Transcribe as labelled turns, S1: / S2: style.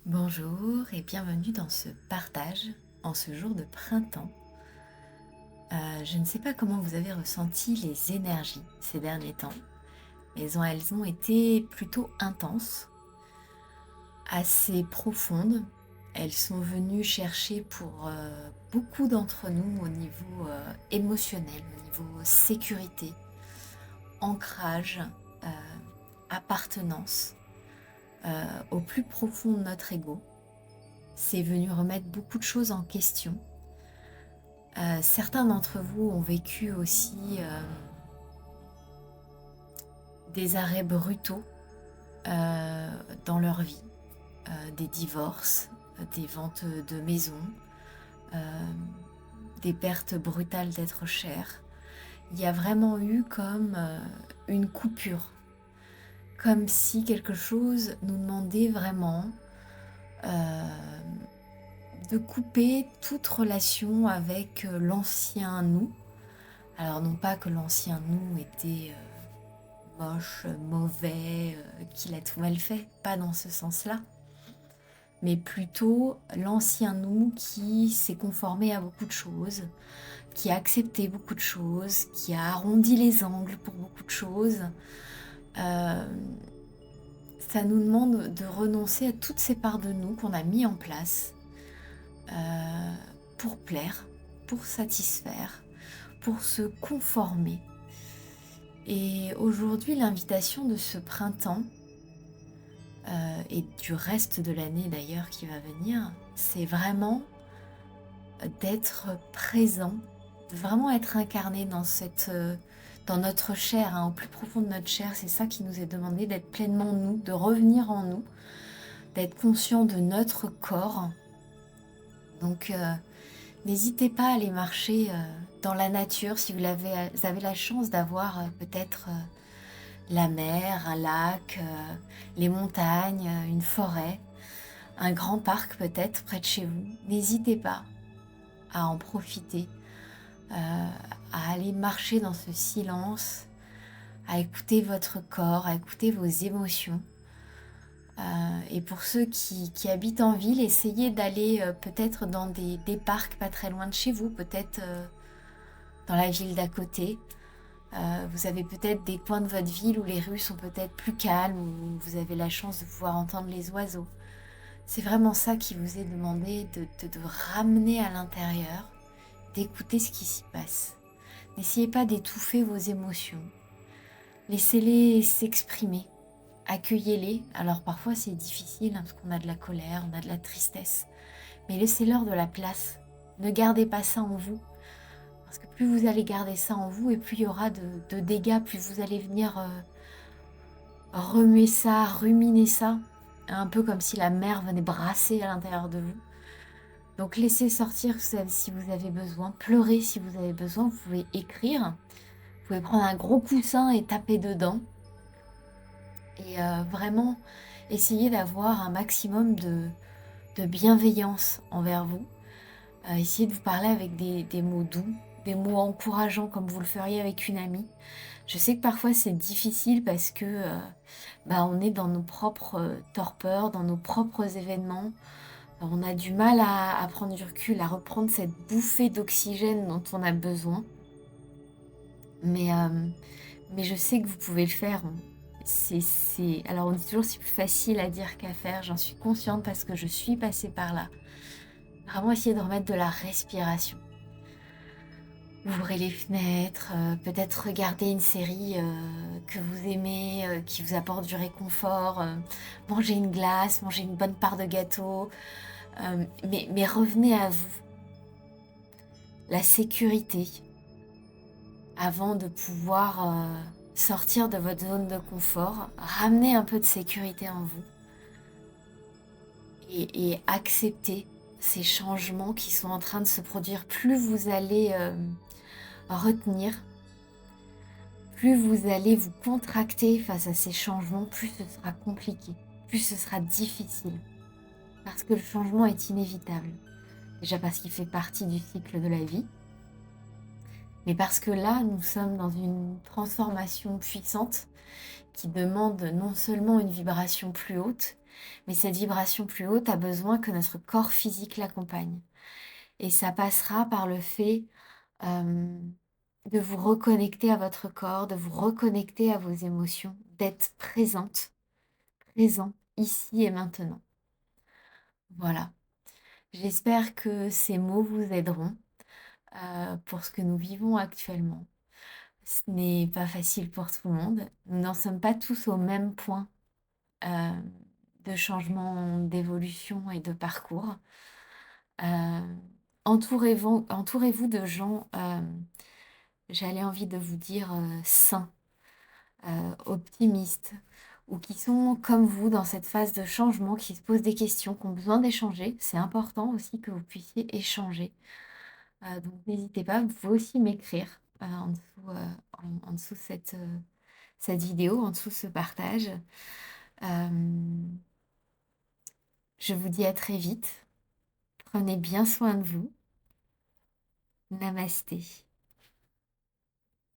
S1: Bonjour et bienvenue dans ce partage en ce jour de printemps. Je ne sais pas comment vous avez ressenti les énergies ces derniers temps, mais elles ont été plutôt intenses, assez profondes. Elles sont venues chercher pour beaucoup d'entre nous au niveau émotionnel, au niveau sécurité, ancrage, euh, appartenance, au plus profond de notre ego. C'est venu remettre beaucoup de choses en question. Certains d'entre vous ont vécu aussi des arrêts brutaux euh, dans leur vie, des divorces, des ventes de maisons, euh, des pertes brutales d'êtres chers. Il y a vraiment eu comme une coupure, comme si quelque chose nous demandait vraiment euh, de couper toute relation avec l'ancien nous. Alors non pas que l'ancien nous était moche, mauvais, qu'il a tout mal fait, pas dans ce sens-là, mais plutôt l'ancien nous qui s'est conformé à beaucoup de choses, qui a accepté beaucoup de choses, qui a arrondi les angles pour beaucoup de choses. Euh, Ça nous demande de renoncer à toutes ces parts de nous qu'on a mis en place euh, pour plaire, pour satisfaire, pour se conformer. Et aujourd'hui, l'invitation de ce printemps, et du reste de l'année d'ailleurs qui va venir, c'est vraiment d'être présent, de vraiment être incarné dans notre chair, hein, au plus profond de notre chair. C'est ça qui nous est demandé, d'être pleinement nous, de revenir en nous, d'être conscient de notre corps. Donc n'hésitez pas à aller marcher dans la nature si vous avez la chance d'avoir peut-être la mer, un lac, les montagnes, une forêt, un grand parc peut-être près de chez vous. N'hésitez pas à en profiter, à aller marcher dans ce silence, à écouter votre corps, à écouter vos émotions. Et pour ceux qui habitent en ville, essayez d'aller peut-être dans des parcs pas très loin de chez vous, peut-être dans la ville d'à côté. Vous avez peut-être des coins de votre ville où les rues sont peut-être plus calmes, où vous avez la chance de pouvoir entendre les oiseaux. C'est vraiment ça qui vous est demandé, de ramener à l'intérieur, d'écouter ce qui s'y passe. N'essayez pas d'étouffer vos émotions. Laissez-les s'exprimer. Accueillez-les. Alors parfois c'est difficile, hein, parce qu'on a de la colère, on a de la tristesse. Mais laissez-leur de la place. Ne gardez pas ça en vous. Parce que plus vous allez garder ça en vous, et plus il y aura de dégâts, plus vous allez venir remuer ça, ruminer ça. Un peu comme si la mer venait brasser à l'intérieur de vous. Donc laissez sortir si vous avez besoin, pleurez si vous avez besoin, vous pouvez écrire, vous pouvez prendre un gros coussin et taper dedans. Et vraiment essayer d'avoir un maximum de bienveillance envers vous. Essayez de vous parler avec des mots doux, des mots encourageants comme vous le feriez avec une amie. Je sais que parfois c'est difficile parce que on est dans nos propres torpeurs, dans nos propres événements. On a du mal à prendre du recul, à reprendre cette bouffée d'oxygène dont on a besoin. Mais, euh, mais je sais que vous pouvez le faire. Alors on dit toujours c'est plus facile à dire qu'à faire. J'en suis consciente parce que je suis passée par là. Vraiment essayer de remettre de la respiration. Ouvrez les fenêtres, peut-être regarder une série que vous aimez, qui vous apporte du réconfort. Manger une glace, manger une bonne part de gâteau. Mais revenez à vous. La sécurité, avant de pouvoir sortir de votre zone de confort, ramenez un peu de sécurité en vous et accepter ces changements qui sont en train de se produire. Plus vous allez retenir, plus vous allez vous contracter face à ces changements, plus ce sera compliqué, plus ce sera difficile. Parce que le changement est inévitable. Déjà parce qu'il fait partie du cycle de la vie, mais parce que là, nous sommes dans une transformation puissante qui demande non seulement une vibration plus haute, Mais cette vibration plus haute a besoin que notre corps physique l'accompagne. Et ça passera par le fait, hem, de vous reconnecter à votre corps, de vous reconnecter à vos émotions, d'être présente, présent, ici et maintenant. Voilà. J'espère que ces mots vous aideront, pour ce que nous vivons actuellement. Ce n'est pas facile pour tout le monde. Nous n'en sommes pas tous au même point, hem, de changement, d'évolution et de parcours. Hem, entourez-vous de gens, j'allais envie de vous dire, sains, optimistes ou qui sont comme vous dans cette phase de changement, qui se posent des questions, qui ont besoin d'échanger. C'est important aussi que vous puissiez échanger. Donc n'hésitez pas, vous pouvez aussi m'écrire, en dessous, en dessous cette vidéo, en dessous ce partage. Hem, je vous dis à très vite. Prenez bien soin de vous. Namasté.